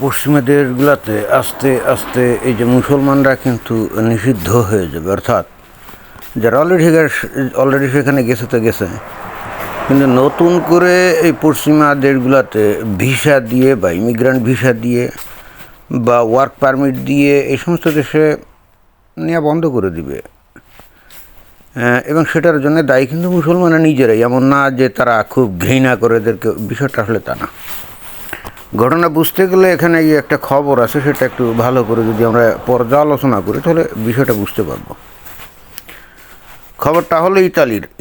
পশ্চিমা দেশগুলোতে আস্তে আস্তে এই যে মুসলমানরা কিন্তু নিষিদ্ধ হয়ে যাবে, অর্থাৎ যারা অলরেডি সেখানে গেছে তো গেছে, কিন্তু নতুন করে এই পশ্চিমা দেশগুলোতে ভিসা দিয়ে বা ইমিগ্রান্ট ভিসা দিয়ে বা ওয়ার্ক পারমিট দিয়ে এই সমস্ত দেশে নেওয়া বন্ধ করে দিবে। এবং সেটার জন্য দায়ী কিন্তু মুসলমানরা নিজেরাই, এমন না যে তারা খুব ঘৃণা করে এদেরকে, বিষয়টা আসলে তা না। ঘটনা বুঝতে গেলে এখানে এই একটা খবর আছে, সেটা একটু ভালো করে যদি আমরা পর্যালোচনা করি তাহলে বিষয়টা বুঝতে পারবো। খবরটা হলো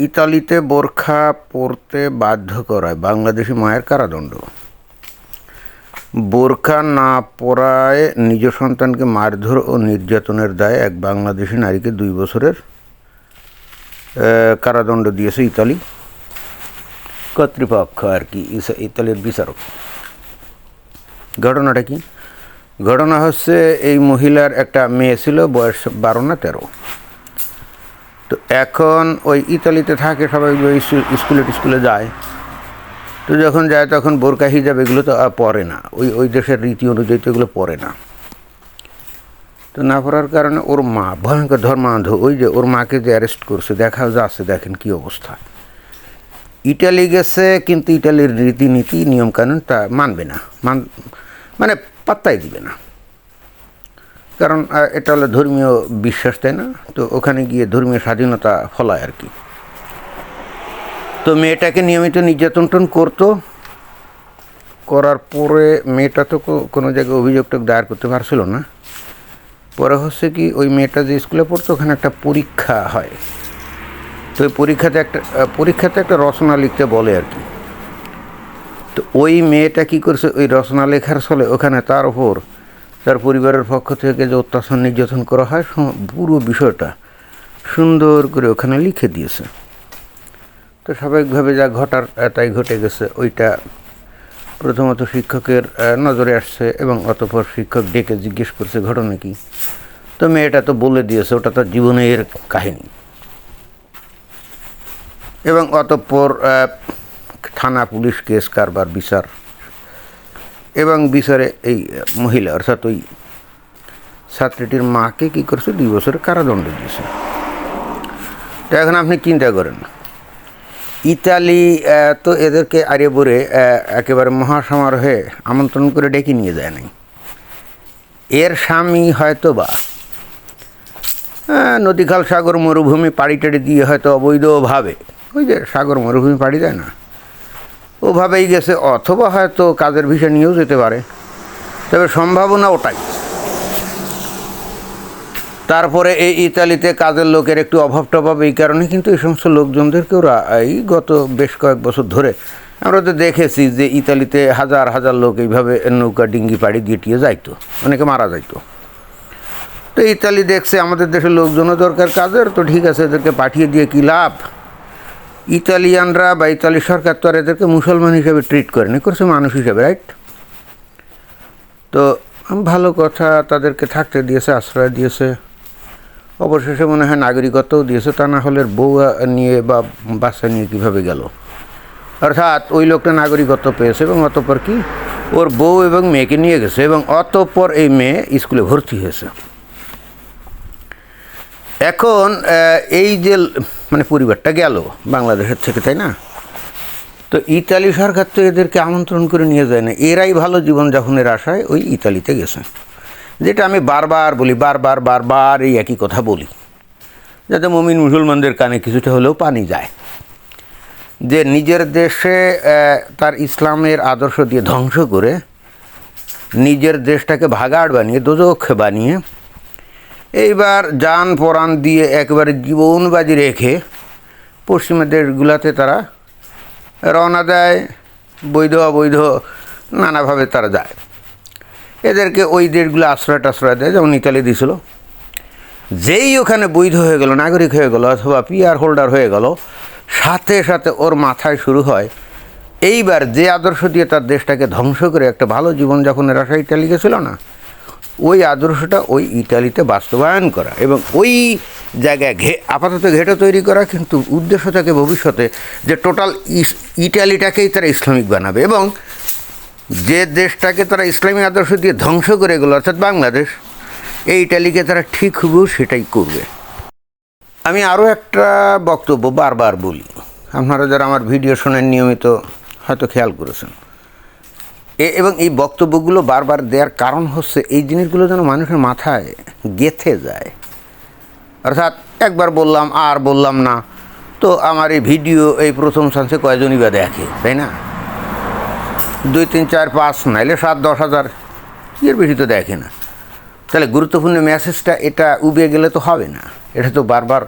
ইতালিতে বোরখা পরতে বাধ্য করায় বাংলাদেশি মায়ের কারাদণ্ড। বোরখা না পরায় নিজ সন্তানকে মারধর ও নির্যাতনের দায়ে এক বাংলাদেশি নারীকে 2 বছরের কারাদণ্ড দিয়েছে ইতালি কর্তৃপক্ষ আর কি, ইতালির বিচারক। ঘটনাটা কি? ঘটনা হচ্ছে এই মহিলার একটা মেয়ে ছিল, বয়স 12 না 13। তো এখন ওই ইতালিতে থাকে, সবাই স্কুলে যায়। তো যখন যায় তখন বোরকা হিজাব এগুলো তো পরে না, ওই দেশের রীতি অনুযায়ী তো এগুলো পরে না। তো না পড়ার কারণে ওর মা ভয়ঙ্কর ধর্মান্ধ, ওই যে ওর মাকে যে অ্যারেস্ট করছে, দেখা যাচ্ছে, দেখেন কি অবস্থা। ইটালি গেছে, কিন্তু ইটালির রীতিনীতি নিয়মকানুন তা মানবে না, মানে পাত্তাই দিবে না, কারণ এটা হলো ধর্মীয় বিশ্বাস, তাই না? তো ওখানে গিয়ে ধর্মীয় স্বাধীনতা ফলায় আর কি। তো মেয়েটাকে নিয়মিত নির্যাতন করার পরে মেয়েটা তো কোনো জায়গায় অভিযোগটা দায়ের করতে পারছিল না। পরে হচ্ছে কি, ওই মেয়েটা যে স্কুলে পড়তো ওখানে একটা পরীক্ষা হয়। তো ওই পরীক্ষাতে একটা রচনা লিখতে বলে আর কি। তো ওই মেয়েটা কী করছে, ওই রচনা লেখার ফলে ওখানে তার ওপর তার পরিবারের পক্ষ থেকে যে অত্যাচার নির্যাতন করা হয়, পুরো বিষয়টা সুন্দর করে ওখানে লিখে দিয়েছে। তো স্বাভাবিকভাবে যা ঘটার তাই ঘটে গেছে। ওইটা প্রথমত শিক্ষকের নজরে আসছে এবং অতঃপর শিক্ষক ডেকে জিজ্ঞেস করছে ঘটনা কি। তো মেয়েটা তো বলে দিয়েছে ওটা তার জীবনের কাহিনী। এবং অতঃপর থানা, পুলিশ, কেস কারবার, বিচার, এবং বিচারে এই মহিলা অর্থাৎ ওই ছাত্রীটির মাকে কী করছে, 2 বছরের কারাদণ্ড দিয়েছে। তো এখন আপনি চিন্তা করেন, ইতালি তো এদেরকে আরে বরে একেবারে মহাসমারোহে আমন্ত্রণ করে ডেকে নিয়ে যায় নাই। এর স্বামী হয়তো বা নদীখাল, সাগর, মরুভূমি পাড়ি টাড়ি দিয়ে হয়তো অবৈধভাবে, ওই যে সাগর মরুভূমি পাড়ি দেয় না, ওভাবেই গেছে, অথবা হয়তো কাজের ভিসা নিয়েও যেতে পারে, তবে সম্ভাবনা ওটাই। তারপরে এই ইতালিতে কাজের লোকের একটু অভাব টভাব, এই কারণে কিন্তু এই সমস্ত লোকজনদেরকে ওরা এই গত বেশ কয়েক বছর ধরে আমরা তো দেখেছি যে ইতালিতে হাজার হাজার লোক এইভাবে নৌকা ডিঙ্গি পাড়ি দিয়ে টিয়ে যাইতো, অনেকে মারা যাইতো। তো ইতালি দেখছে আমাদের দেশের লোকজনও দরকার কাজের, তো ঠিক আছে, এদেরকে পাঠিয়ে দিয়ে কী লাভ। ইতালিয়ানরা বা ইতালি সরকার তো আর এদেরকে মুসলমান হিসেবে ট্রিট করেনি, করছে মানুষ হিসেবে, রাইট? তো ভালো কথা, তাদেরকে থাকতে দিয়েছে, আশ্রয় দিয়েছে, অবশেষে মনে হয় নাগরিকত্বও দিয়েছে। তা না হলে বউ নিয়ে বা বাচ্চা নিয়ে কীভাবে গেল? অর্থাৎ ওই লোকটা নাগরিকত্ব পেয়েছে এবং অতঃপর কি ওর বউ এবং মেয়েকে নিয়ে গেছে, এবং অতঃপর এই মেয়ে স্কুলে ভর্তি হয়েছে। এখন এই যে মানে পরিবারটা গেল বাংলাদেশের থেকে, তাই না? তো ইতালি সরকার তো এদেরকে আমন্ত্রণ করে নিয়ে যায় না, এরাই ভালো জীবনযাপনের আশায় ওই ইতালিতে গেছে। যেটা আমি বারবার বলি, বারবার এই একই কথা বলি, যাতে মুমিন মুসলমানদের কানে কিছুটা হলেও পানি যায়, যে নিজের দেশে তার ইসলামের আদর্শ দিয়ে ধ্বংস করে, নিজের দেশটাকে ভাগাড় বানিয়ে, দোজখ বানিয়ে, এইবার জান পরাণ দিয়ে একেবারে জীবন বাজি রেখে পশ্চিমা দেশগুলোতে তারা রওনা দেয়, বৈধ অবৈধ নানাভাবে তারা যায়। এদেরকে ওই দেশগুলো আশ্রয় দেয়, যেমন ইতালি দিয়েছিল। যেই ওখানে বৈধ হয়ে গেল, নাগরিক হয়ে গেল অথবা পিআর হোল্ডার হয়ে গেল, সাথে সাথে ওর মাথায় শুরু হয় এইবার যে আদর্শ দিয়ে তার দেশটাকে ধ্বংস করে একটা ভালো জীবনযাপনের আশা ইতালি গেছিল না, ওই আদর্শটা ওই ইতালিতে বাস্তবায়ন করা এবং ওই জায়গায় আপাতত ঘেঁটে তৈরি করা, কিন্তু উদ্দেশ্য থাকে ভবিষ্যতে যে টোটাল ইটালিটাকেই তারা ইসলামিক বানাবে এবং যে দেশটাকে তারা ইসলামী আদর্শ দিয়ে ধ্বংস করে গেল অর্থাৎ বাংলাদেশ, এই ইটালিকে তারা ঠিক হুবহু সেটাই করবে। আমি আরও একটা বক্তব্য বারবার বলি, আপনারা যারা আমার ভিডিও শোনেন নিয়মিত হয়তো খেয়াল করেছেন, এবং এই বক্তব্যগুলো বারবার দেওয়ার কারণ হচ্ছে এই জিনিসগুলো যেন মানুষের মাথায় গেঁথে যায়। অর্থাৎ একবার বললাম আর বললাম না, তো আমার এই ভিডিও এই প্রথম চান্সে কয়জনই বা দেখে, তাই না? 2, 3, 4, 5 নাইলে 7, 10 হাজার, এর বেশি তো দেখে না। তাহলে গুরুত্বপূর্ণ মেসেজটা এটা উবে গেলে তো হবে না, এটা তো বারবার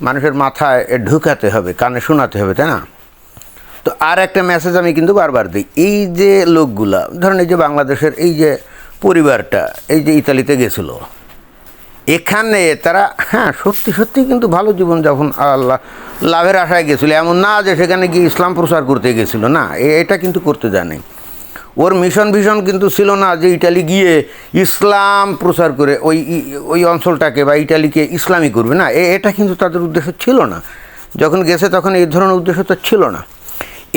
মানুষের মাথায় ঢুকাতে হবে, কানে শোনাতে হবে, তাই না? তো আর একটা মেসেজ আমি কিন্তু বারবার দিই, এই যে লোকগুলা ধরেন এই যে বাংলাদেশের এই যে পরিবারটা এই যে ইতালিতে গেছিলো, এখানে তারা সত্যি সত্যি কিন্তু ভালো জীবনযাপন আল্লাহ লাভের আশায় গেছিলো, এমন না যে সেখানে গিয়ে ইসলাম প্রচার করতে গেছিলো, না, এটা কিন্তু করতে জানে। ওর মিশন ভিশন কিন্তু ছিল না যে ইটালি গিয়ে ইসলাম প্রচার করে ওই অঞ্চলটাকে বা ইটালিকে ইসলামী করবে, না, এটা কিন্তু তাদের উদ্দেশ্য ছিল না। যখন গেছে তখন এই ধরনের উদ্দেশ্য তো ছিল না।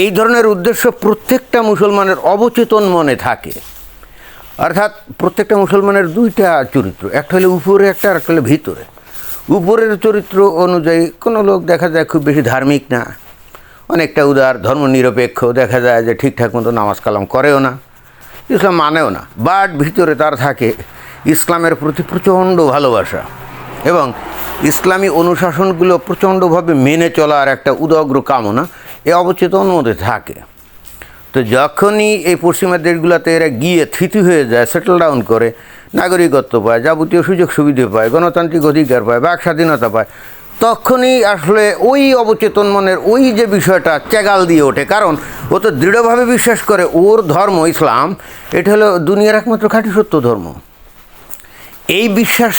এই ধরনের উদ্দেশ্য প্রত্যেকটা মুসলমানের অবচেতন মনে থাকে। অর্থাৎ প্রত্যেকটা মুসলমানের দুইটা চরিত্র, একটা হলে উপরে, একটা আর একটা হলে ভিতরে। উপরের চরিত্র অনুযায়ী কোনো লোক দেখা যায় খুব বেশি ধার্মিক না, অনেকটা উদার, ধর্মনিরপেক্ষ, দেখা যায় যে ঠিকঠাক মতো নামাজ কালাম করেও না, ইসলাম মানেও না, বাট ভিতরে তার থাকে ইসলামের প্রতি প্রচণ্ড ভালোবাসা এবং ইসলামী অনুশাসনগুলো প্রচণ্ডভাবে মেনে চলার একটা উদগ্র কামনা এ অবচেতন মধ্যে থাকে। তো যখনই এই পশ্চিমা দেশগুলোতে এরা গিয়ে থিতি হয়ে যায়, সেটেল ডাউন করে, নাগরিকত্ব পায়, যাবতীয় সুযোগ সুবিধা পায়, গণতান্ত্রিক অধিকার পায়, বাক স্বাধীনতা পায়, তখনই আসলে ওই অবচেতন মনের ওই যে বিষয়টা চেগাল দিয়ে ওঠে। কারণ ও তো দৃঢ়ভাবে বিশ্বাস করে ওর ধর্ম ইসলাম এটা হলো দুনিয়ার একমাত্র খাঁটি সত্য ধর্ম। এই বিশ্বাস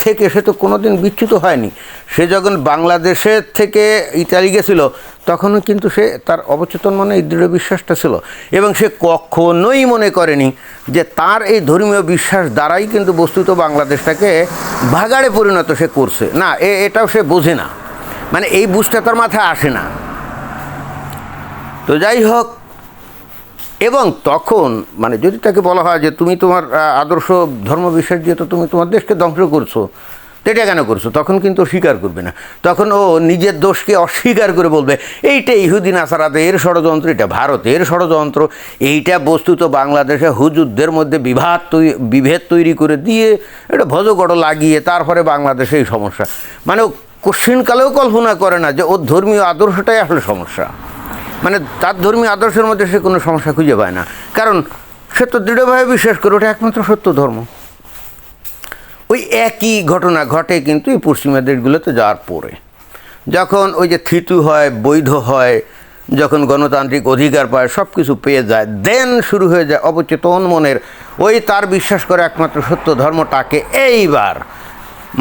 থেকে সে তো কোনোদিন বিচ্যুত হয়নি। সে যখন বাংলাদেশের থেকে ইতালি গেছিল তখনও কিন্তু সে তার অবচেতন মনে এই দৃঢ় বিশ্বাসটা ছিল এবং সে কখনোই মনে করেনি যে তার এই ধর্মীয় বিশ্বাস দ্বারাই কিন্তু বস্তুত বাংলাদেশটাকে ভাগাড়ে পরিণত সে করছে। না, এটাও সে বোঝে না, মানে এই বুঝটা তার মাথায় আসে না। তো যাই হোক, এবং তখন মানে যদি তাকে বলা হয় যে তুমি তোমার আদর্শ ধর্ম বিশ্বাস দিয়ে তো তুমি তোমার দেশকে ধ্বংস করছো, তো এটা কেন করছো, তখন কিন্তু স্বীকার করবে না। তখন ও নিজের দোষকে অস্বীকার করে বলবে এইটা ইহুদি নাসারাদের ষড়যন্ত্র, এটা ভারতের ষড়যন্ত্র, এইটা বস্তুত বাংলাদেশে হুজুরদের মধ্যে বিভেদ তৈরি করে দিয়ে এটা ভজগড় লাগিয়ে তারপরে বাংলাদেশে এই সমস্যা। মানে ও কোশ্চিনকালেও কল্পনা করে না যে ওর ধর্মীয় আদর্শটাই আসলে সমস্যা। মানে তার ধর্মীয় আদর্শের মধ্যে সে কোনো সমস্যা খুঁজে পায় না, কারণ সে তো দৃঢ়ভাবে বিশ্বাস করে ওটা একমাত্র সত্য ধর্ম। ওই একই ঘটনা ঘটে কিন্তু এই পশ্চিমা দেশগুলোতে যাওয়ার পরে, যখন ওই যে থিতু হয়, বৈধ হয়, যখন গণতান্ত্রিক অধিকার পায়, সব কিছু পেয়ে যায়, দেন শুরু হয়ে যায় অবচেতন মনের ওই তার বিশ্বাস করে একমাত্র সত্য ধর্মটাকে এইবার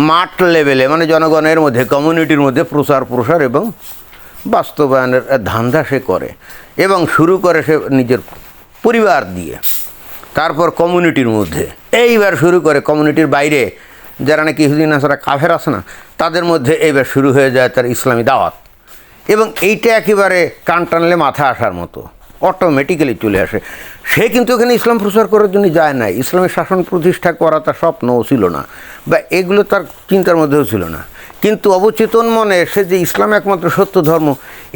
মাঠ লেভেলে মানে জনগণের মধ্যে, কমিউনিটির মধ্যে প্রসার এবং বাস্তবায়নের ধান্দা সে করে এবং শুরু করে সে নিজের পরিবার দিয়ে, তারপর কমিউনিটির মধ্যে, এইবার শুরু করে কমিউনিটির বাইরে যারা নাকি ইহুদি নাসারা কাফের আছে না, তাদের মধ্যে এইবার শুরু হয়ে যায় তার ইসলামী দাওয়াত। এবং এইটা একেবারে কান টানলে মাথা আসার মতো অটোমেটিক্যালি চলে আসে। সে কিন্তু এখানে ইসলাম প্রচার করার জন্য যায় না, ইসলামের শাসন প্রতিষ্ঠা করা তার স্বপ্নও ছিল না, বা এগুলো তার চিন্তার মধ্যেও ছিল না। কিন্তু অবচেতন মনে সে যে ইসলাম একমাত্র সত্য ধর্ম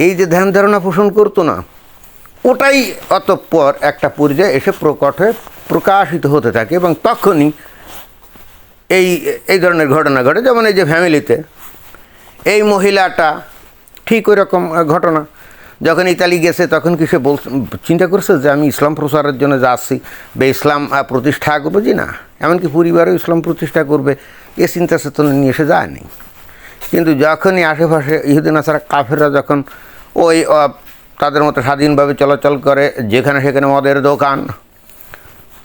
এই যে ধ্যান ধারণা পোষণ করতো না, ওটাই অতঃপর একটা পর্যায়ে এসে প্রকাশিত হতে থাকে এবং তখনই এই ধরনের ঘটনা ঘটে। যেমন এই যে ফ্যামিলিতে এই মহিলাটা ঠিক ওই রকম ঘটনা, যখন ইতালি গেছে তখন কি সে চিন্তা করছে যে আমি ইসলাম প্রচারের জন্য যাচ্ছি বা ইসলাম প্রতিষ্ঠা করবো, জি না, এমনকি পরিবারেও ইসলাম প্রতিষ্ঠা করবে এ চিন্তা চেতনা নিয়ে এসে যায়নি। কিন্তু যখনই আশেপাশে ইহুদি নাসারা কাফেররা যখন ওই তাদের মতো স্বাধীনভাবে চলাচল করে, যেখানে সেখানে মদের দোকান,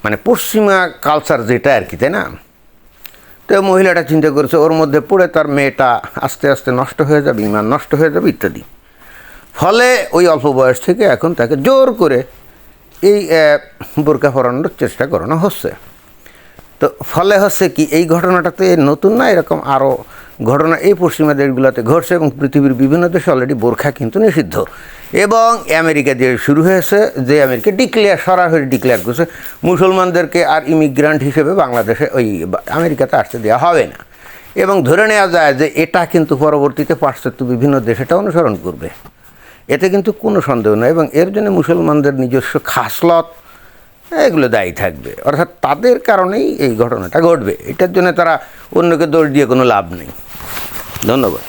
মানে পশ্চিমা কালচার যেটা আর কি, তাই না, তো মহিলাটা চিন্তা করছে ওর মধ্যে পড়ে তার মেয়েটা আস্তে আস্তে নষ্ট হয়ে যাবে, ইমান নষ্ট হয়ে যাবে ইত্যাদি। ফলে ওই অল্প বয়স থেকে এখন তাকে জোর করে এই বোরকা পরানোর চেষ্টা করানো হচ্ছে। তো ফলে হচ্ছে কি, এই ঘটনাটা তো নতুন না, এরকম আরও ঘটনা এই পশ্চিমা দেশগুলোতে ঘটছে এবং পৃথিবীর বিভিন্ন দেশে অলরেডি বোরখা কিন্তু নিষিদ্ধ। এবং আমেরিকা দিয়ে শুরু হয়েছে, যে আমেরিকা সরাসরি ডিক্লেয়ার করছে মুসলমানদেরকে আর ইমিগ্রান্ট হিসেবে বাংলাদেশে আমেরিকাতে আসতে দেওয়া হবে না। এবং ধরে নেওয়া যায় যে এটা কিন্তু পরবর্তীতে পাশ্চাত্য বিভিন্ন দেশ এটা অনুসরণ করবে, এতে কিন্তু কোনো সন্দেহ নেই। এবং এর জন্য মুসলমানদের নিজস্ব খাসলত এগুলো দায়ী থাকবে, অর্থাৎ তাদের কারণেই এই ঘটনাটা ঘটবে। এটার জন্য তারা অন্যকে দোষ দিয়ে কোনো লাভ নেই। ধন্যবাদ।